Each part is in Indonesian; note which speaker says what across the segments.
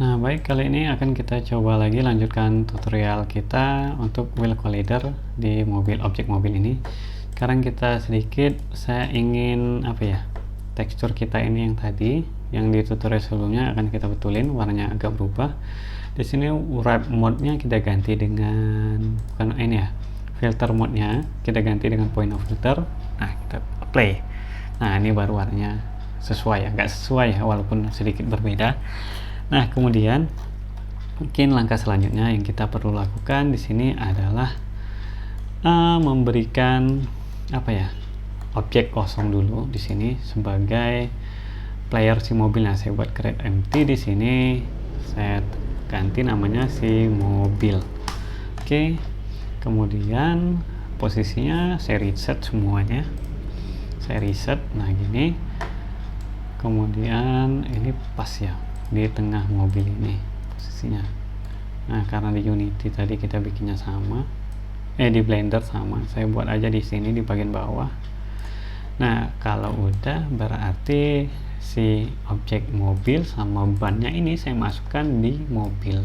Speaker 1: Nah, baik, kali ini akan kita coba lagi lanjutkan tutorial kita untuk wheel collider di objek mobil ini. Sekarang kita saya ingin tekstur kita ini yang tadi, yang di tutorial sebelumnya akan kita betulin, warnanya agak berubah. Di sini wrap mode-nya kita ganti dengan filter mode-nya kita ganti dengan point of filter. Nah, kita play. Nah, ini baru warnanya sesuai ya, nggak sesuai ya, walaupun sedikit berbeda. Nah, kemudian mungkin langkah selanjutnya yang kita perlu lakukan di sini adalah memberikan objek kosong dulu di sini sebagai player si mobilnya. Saya buat create empty di sini, saya ganti namanya si mobil. Oke, kemudian posisinya saya reset semuanya, saya reset. Nah, gini, kemudian ini pas ya di tengah mobil ini posisinya. Nah, karena di Unity tadi kita bikinnya sama, di Blender sama, saya buat aja di sini di bagian bawah. Nah, kalau udah berarti si objek mobil sama bannya ini saya masukkan di mobil.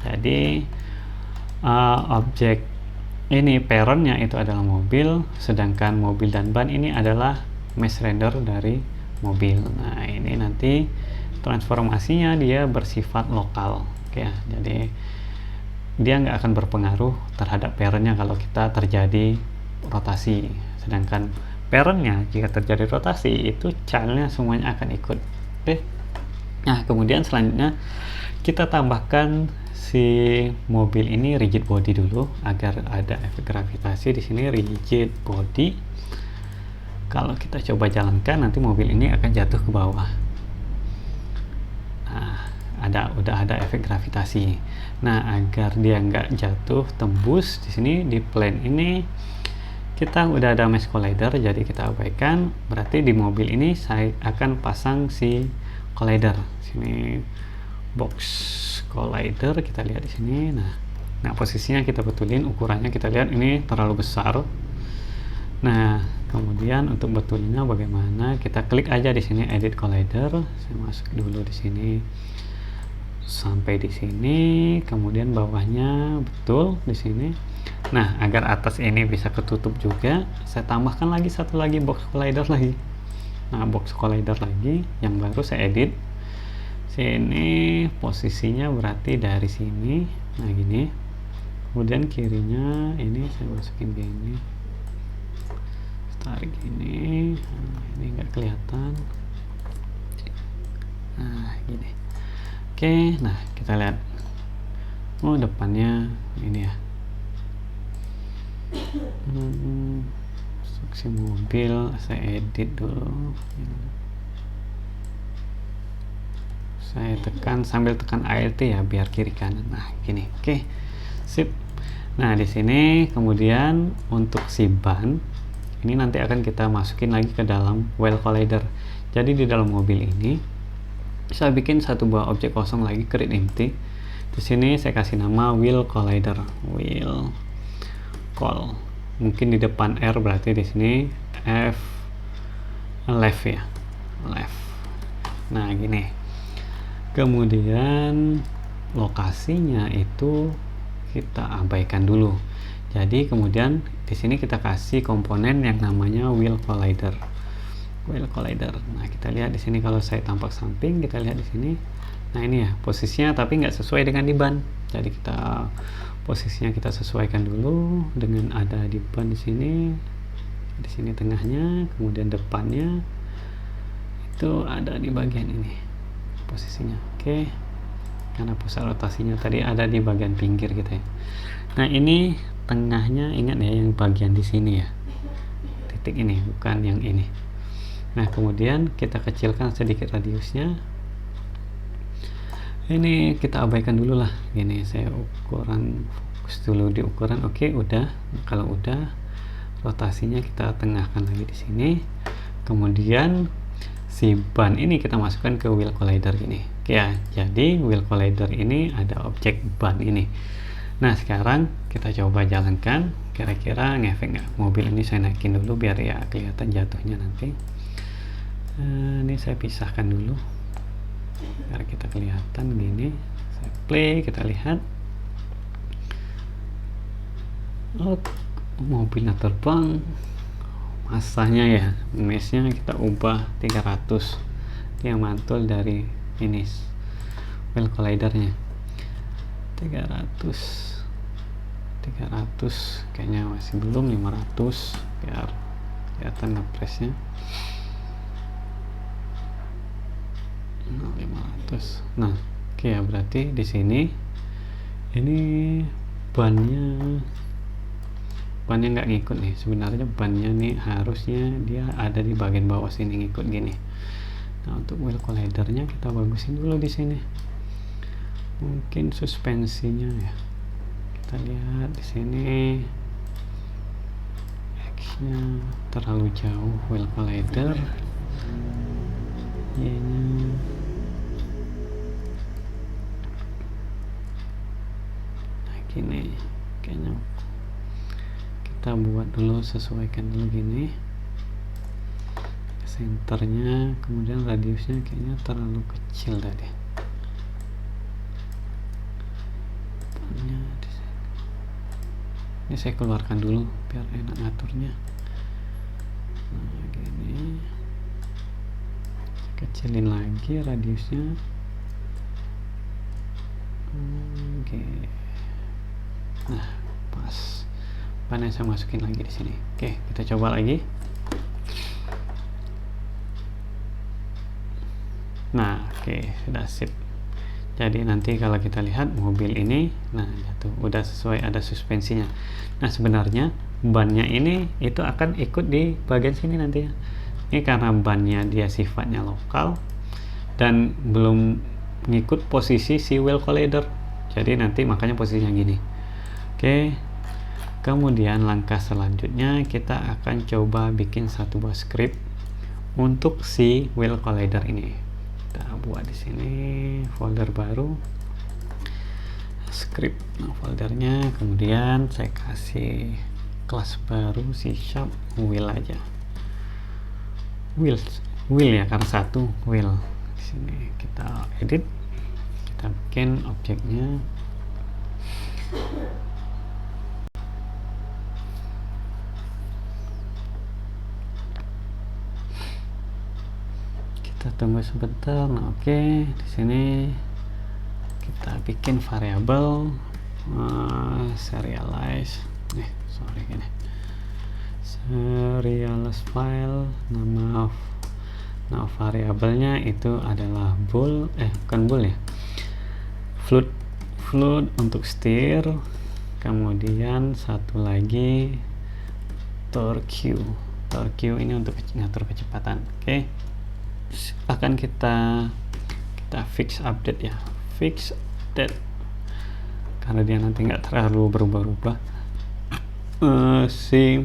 Speaker 1: Jadi objek ini parentnya itu adalah mobil, sedangkan mobil dan ban ini adalah mesh render dari mobil. Nah, ini nanti transformasinya dia bersifat lokal, ya. Jadi dia nggak akan berpengaruh terhadap parentnya kalau kita terjadi rotasi, sedangkan parentnya jika terjadi rotasi itu childnya semuanya akan ikut. Oke. Nah, kemudian selanjutnya kita tambahkan si mobil ini rigid body dulu agar ada efek gravitasi. Di sini rigid body, kalau kita coba jalankan nanti mobil ini akan jatuh ke bawah. Nah, udah ada efek gravitasi. Nah, agar dia nggak jatuh tembus, di sini di plane ini kita udah ada mesh collider, jadi kita abaikan. Berarti di mobil ini saya akan pasang si collider. Sini box collider, kita lihat di sini. Nah, posisinya kita betulin, ukurannya kita lihat ini terlalu besar. Nah, kemudian untuk betulinnya bagaimana? Kita klik aja di sini edit collider. Saya masuk dulu di sini sampai di sini, kemudian bawahnya betul di sini. Nah, agar atas ini bisa ketutup juga, saya tambahkan lagi satu lagi box collider lagi. Nah, box collider lagi yang baru saya edit. Sini posisinya berarti dari sini. Nah, gini. Kemudian kirinya ini saya masukin gini. Tarik gini. Nah, ini nggak kelihatan. Nah, gini. Oke, nah kita lihat. Oh, depannya ini ya. Instruksi mobil saya edit dulu. Saya tekan sambil tekan Alt ya biar kiri kanan. Nah, gini. Oke. Sip. Nah, di sini kemudian untuk si ban ini nanti akan kita masukin lagi ke dalam wheel collider. Jadi di dalam mobil ini saya bikin satu buah objek kosong lagi, create empty. Di sini saya kasih nama wheel collider, wheel call. Mungkin di depan R berarti di sini F left ya, left. Nah, gini. Kemudian lokasinya itu kita abaikan dulu. Jadi kemudian di sini kita kasih komponen yang namanya wheel collider. Wheel collider. Nah, kita lihat di sini kalau saya tampak samping, kita lihat di sini. Nah, ini ya posisinya, tapi nggak sesuai dengan di ban. Jadi kita posisinya kita sesuaikan dulu dengan ada di ban di sini. Di sini tengahnya, kemudian depannya itu ada di bagian ini posisinya. Oke. Karena pusat rotasinya tadi ada di bagian pinggir gitu ya. Nah, ini tengahnya, ingat ya yang bagian di sini ya. Titik ini, bukan yang ini. Nah, kemudian kita kecilkan sedikit radiusnya. Ini kita abaikan dulu lah. Gini, saya ukuran fokus dulu di ukuran. Oke, udah. Kalau udah, rotasinya kita tengahkan lagi di sini. Kemudian si ban ini kita masukkan ke wheel collider ini. Oke ya. Jadi wheel collider ini ada objek ban ini. Nah, sekarang kita coba jalankan, kira-kira ngefek nggak. Mobil ini saya naikin dulu biar ya kelihatan jatuhnya nanti. Ini saya pisahkan dulu. biar kita kelihatan gini. Saya play, kita lihat. Oh, mobilnya terbang. Masanya ya, meshnya kita ubah 300. Dia mantul dari ini wheel collidernya 300 kayaknya masih belum 500 biar kelihatan ngepresnya. 500. Nah, oke ya, berarti di sini ini bannya nggak ngikut nih. Sebenarnya bannya nih harusnya dia ada di bagian bawah sini, ngikut gini. Nah, untuk wheel collidernya kita bagusin dulu di sini. Mungkin suspensinya ya. Kita lihat di sini X-nya terlalu jauh, wheel collider. Y-nya nah gini, kayaknya kita buat dulu, sesuaikan dulu gini senternya, kemudian radiusnya kayaknya terlalu kecil tadi. Ini saya keluarkan dulu biar enak ngaturnya. Nah gini, kecilin lagi radiusnya. Oke. Nah pas, ban saya masukin lagi di sini. Oke, kita coba lagi. Nah, oke, sudah sip. Jadi nanti kalau kita lihat mobil ini, nah jatuh, udah sesuai, ada suspensinya. Nah sebenarnya bannya ini itu akan ikut di bagian sini nanti ya. Ini karena bannya dia sifatnya lokal dan belum ngikut posisi si wheel collider. Jadi nanti makanya posisinya gini. Oke. Kemudian langkah selanjutnya kita akan coba bikin satu buah script untuk si wheel collider ini. Kita buat di sini folder baru, script. Nah, foldernya kemudian saya kasih kelas baru C# wheel aja. Wheel ya, karena satu wheel. Di sini kita edit, kita bikin objeknya. Kita tunggu sebentar. Nah, oke, di sini kita bikin variabel serialize. Serialize file, nama variabelnya itu adalah bool, bukan bool ya, float untuk steer. Kemudian satu lagi torque ini untuk ngatur kecepatan. Oke. Akan kita fix update ya, fix update karena dia nanti nggak terlalu berubah-ubah. Si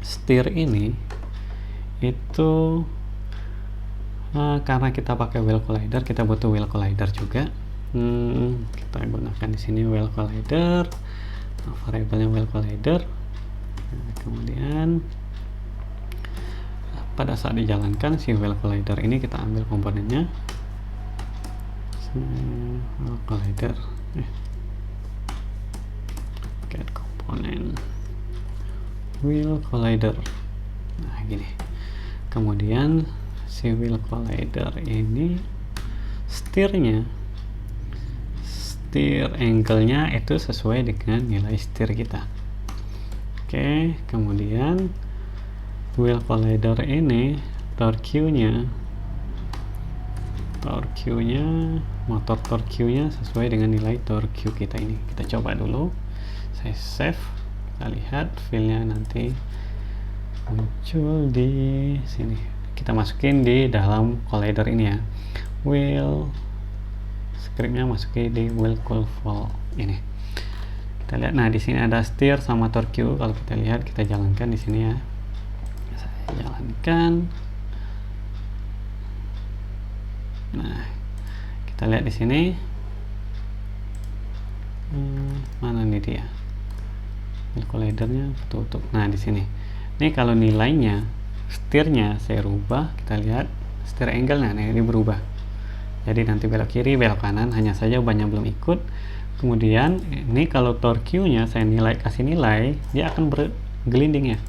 Speaker 1: steer ini itu karena kita pakai wheel collider, kita butuh wheel collider juga. Kita gunakan di sini wheel collider, variabelnya wheel collider. Nah, kemudian pada saat dijalankan si wheel collider ini kita ambil komponennya, wheel collider, get komponen wheel collider. Nah gini, kemudian si wheel collider ini steer angle-nya itu sesuai dengan nilai steer kita. Oke, kemudian wheel collider ini torque-nya motor torque-nya sesuai dengan nilai torque kita ini. Kita coba dulu, saya save, kita lihat filenya nanti muncul di sini. Kita masukin di dalam collider ini ya, wheel scriptnya masukin di wheel control ini. Kita lihat, nah di sini ada steer sama torque. Kalau kita lihat, kita jalankan di sini ya. Jalankan. Nah, kita lihat di sini. Mana nih dia? Wheel collidernya tutup. Nah, di sini. Ini kalau nilainya, steernya saya rubah, kita lihat steer angle-nya, nah ini berubah. jadi nanti belok kiri belok kanan, hanya saja bannya belum ikut. Kemudian ini kalau torque Q-nya saya kasih nilai, dia akan bergelinding ya.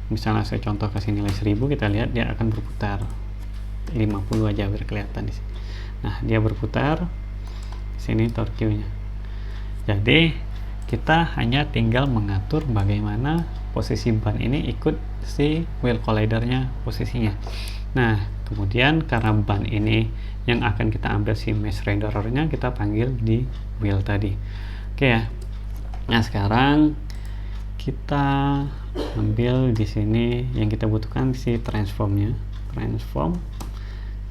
Speaker 1: Misalnya saya contoh kasih nilai 1000, kita lihat dia akan berputar 50 aja biar kelihatan di sini. Nah, dia berputar di sini torque Q-nya. Jadi kita hanya tinggal mengatur bagaimana posisi ban ini ikut si wheel collidernya posisinya. Nah, kemudian karena ban ini yang akan kita ambil si mesh renderernya, kita panggil di wheel tadi. Oke ya. Nah, sekarang kita ambil di sini yang kita butuhkan si transformnya. Transform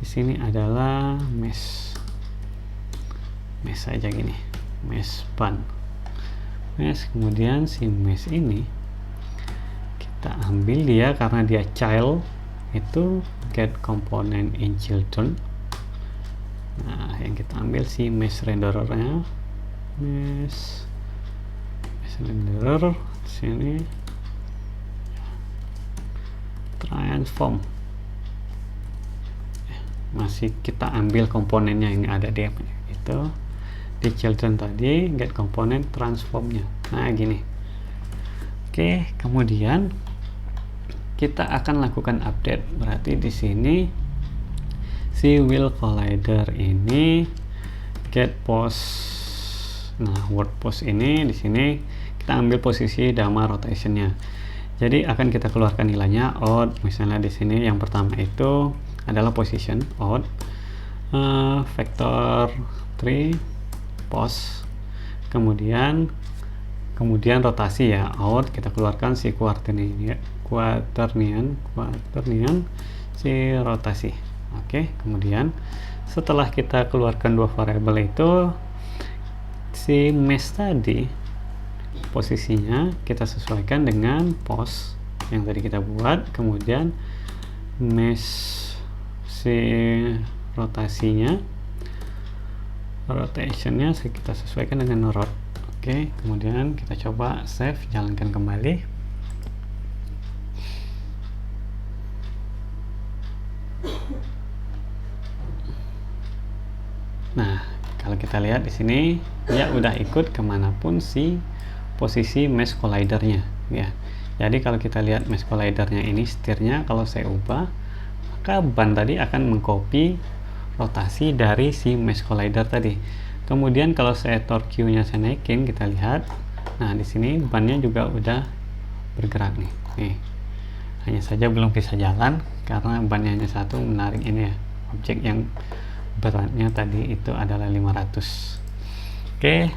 Speaker 1: di sini adalah mesh aja gini, mesh ban. Mesh, kemudian si mesh ini kita ambil dia karena dia child, itu get component in children. Nah, yang kita ambil si mesh renderernya, mesh renderer di sini, transform. Masih kita ambil komponennya yang ada di itu di children tadi, get component transformnya. Nah, gini. Oke, kemudian kita akan lakukan update. Berarti di sini si wheel collider ini get post. Nah, word post ini di sini kita ambil posisi dama rotationnya. Jadi akan kita keluarkan nilainya out. Misalnya di sini yang pertama itu adalah position out, vector 3 post, kemudian rotasi ya out, kita keluarkan si quaternion si rotasi. Oke, kemudian setelah kita keluarkan dua variabel itu, si mesh tadi posisinya kita sesuaikan dengan post yang tadi kita buat, kemudian mesh si rotationnya kita sesuaikan dengan rot. Oke, kemudian kita coba save, jalankan kembali. Nah, kalau kita lihat di sini dia udah ikut kemanapun si posisi mesh collidernya ya. Jadi kalau kita lihat mesh collidernya ini setirnya, kalau saya ubah, maka ban tadi akan mengcopy rotasi dari si mesh collider tadi. Kemudian kalau saya torque Q-nya saya naikin, kita lihat. Nah, di sini bannya juga udah bergerak nih. Hanya saja belum bisa jalan karena bannya hanya satu, menarik ini ya. Objek yang beratnya tadi itu adalah 500. Oke.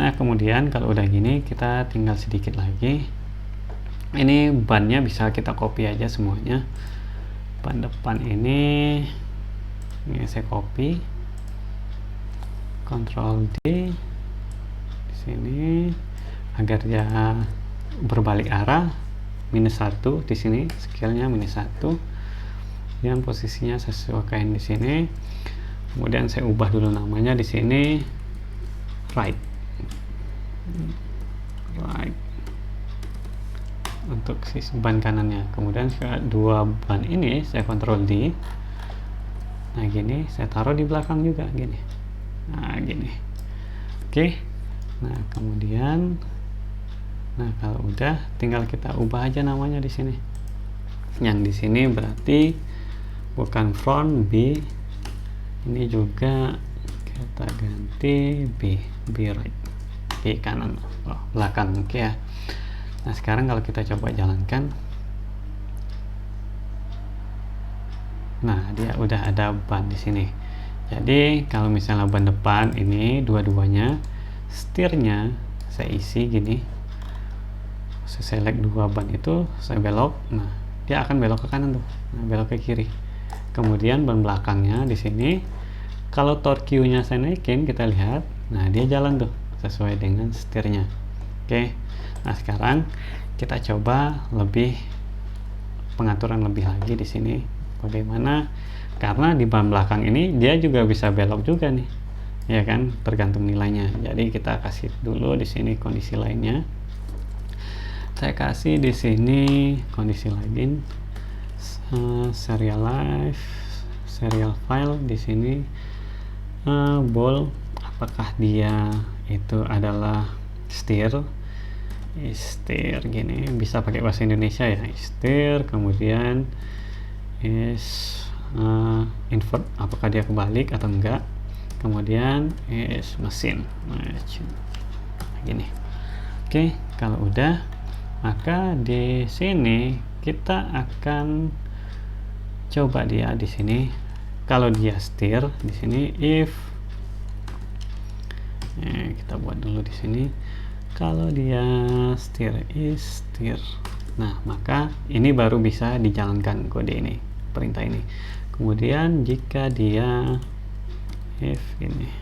Speaker 1: Nah, kemudian kalau udah gini, kita tinggal sedikit lagi. Ini bannya bisa kita copy aja semuanya. Ban depan ini saya copy. Ctrl D di sini agar dia berbalik arah, -1 di sini, scale-nya -1, dan posisinya saya sesuaikan di sini. Kemudian saya ubah dulu namanya di sini right untuk sisi ban kanannya. Kemudian dua ban ini saya Ctrl D. Nah, gini saya taruh di belakang juga gini. Nah, gini. Oke. Nah, kemudian kalau udah tinggal kita ubah aja namanya di sini. Yang di sini berarti bukan front B. Ini juga kita ganti B right. B kanan, belakang. Oke ya. Nah, sekarang kalau kita coba jalankan. Nah, dia udah ada ban di sini. Jadi kalau misalnya ban depan ini dua-duanya, setirnya saya isi gini, saya select dua ban itu, saya belok. Nah, dia akan belok ke kanan tuh, nah, belok ke kiri. Kemudian ban belakangnya di sini, kalau torque Q-nya saya naikin, kita lihat, nah dia jalan tuh sesuai dengan setirnya. Oke. Nah, sekarang kita coba lebih pengaturan lebih lagi di sini. Bagaimana? Karena di ban belakang ini dia juga bisa belok juga nih, ya kan, tergantung nilainya. Jadi kita kasih dulu di sini kondisi lainnya. Saya kasih di sini kondisi lain, serial file di sini ball, apakah dia itu adalah steer gini, bisa pakai bahasa Indonesia ya, steer, kemudian is invert, apakah dia kebalik atau enggak, kemudian is mesin, nah, gini. Oke, kalau udah, maka di sini kita akan coba dia di sini. Kalau dia steer di sini if, kita buat dulu di sini. Kalau dia steer is steer, nah maka ini baru bisa dijalankan kode ini, perintah ini. Kemudian jika dia if ini,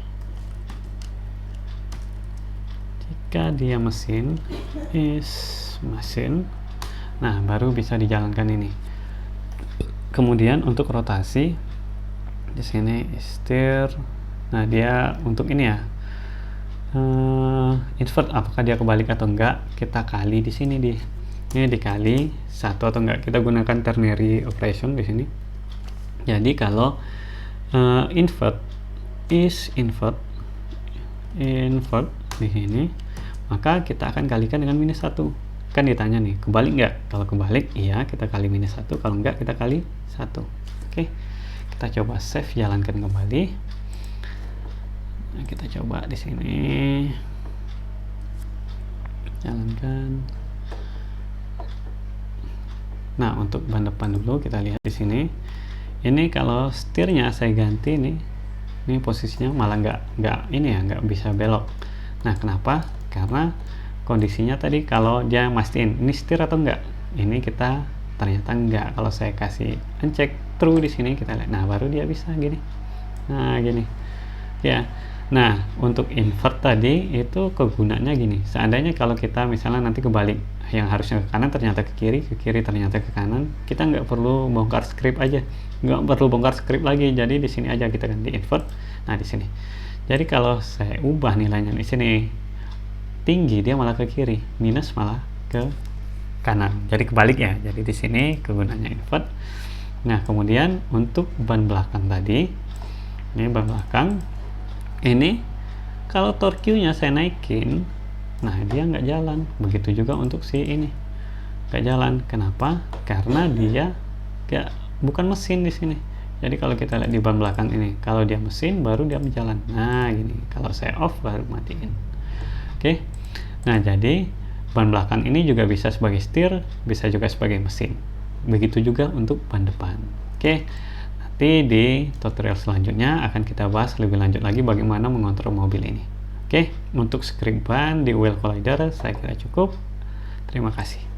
Speaker 1: jika dia mesin is mesin, nah baru bisa dijalankan ini. Kemudian untuk rotasi di sini steer, nah dia untuk ini ya, invert, apakah dia kebalik atau enggak, kita kali di sini, ini dikali 1 atau enggak, kita gunakan ternary operation di sini. Jadi kalau invert is invert di sini, maka kita akan kalikan dengan minus 1. Kan ditanya nih, kebalik enggak? Kalau kebalik iya, kita kali minus 1, kalau enggak kita kali 1. Oke, kita coba save, jalankan kembali. Nah, kita coba di sini jalankan. Nah, untuk ban depan dulu kita lihat di sini. Ini kalau setirnya saya ganti nih, ini posisinya malah nggak ini ya, nggak bisa belok. Nah, kenapa? Karena kondisinya tadi kalau dia mastiin ini setir atau enggak, ini kita ternyata enggak. Kalau saya kasih uncheck true di sini, kita lihat, nah baru dia bisa gini. Nah, gini ya. Nah, untuk invert tadi itu kegunaannya gini. Seandainya kalau kita misalnya nanti kebalik, yang harusnya ke kanan ternyata ke kiri ternyata ke kanan, kita nggak perlu bongkar script aja, nggak perlu bongkar script lagi. Jadi di sini aja kita ganti invert. Nah, di sini. Jadi kalau saya ubah nilainya di sini tinggi, dia malah ke kiri, minus malah ke kanan. Jadi kebalik ya. Jadi di sini kegunaannya invert. Nah, kemudian untuk ban belakang tadi, ini ban belakang. Ini kalau torque-nya saya naikin, nah dia nggak jalan. Begitu juga untuk si ini nggak jalan. Kenapa? Karena dia bukan mesin di sini. Jadi kalau kita lihat di ban belakang ini, kalau dia mesin baru dia berjalan. Nah gini, kalau saya off baru matiin. Oke. Nah jadi ban belakang ini juga bisa sebagai steer, bisa juga sebagai mesin. Begitu juga untuk ban depan. Oke. Nanti di tutorial selanjutnya akan kita bahas lebih lanjut lagi bagaimana mengontrol mobil ini. Oke, untuk script ban di wheel collider saya kira cukup. Terima kasih.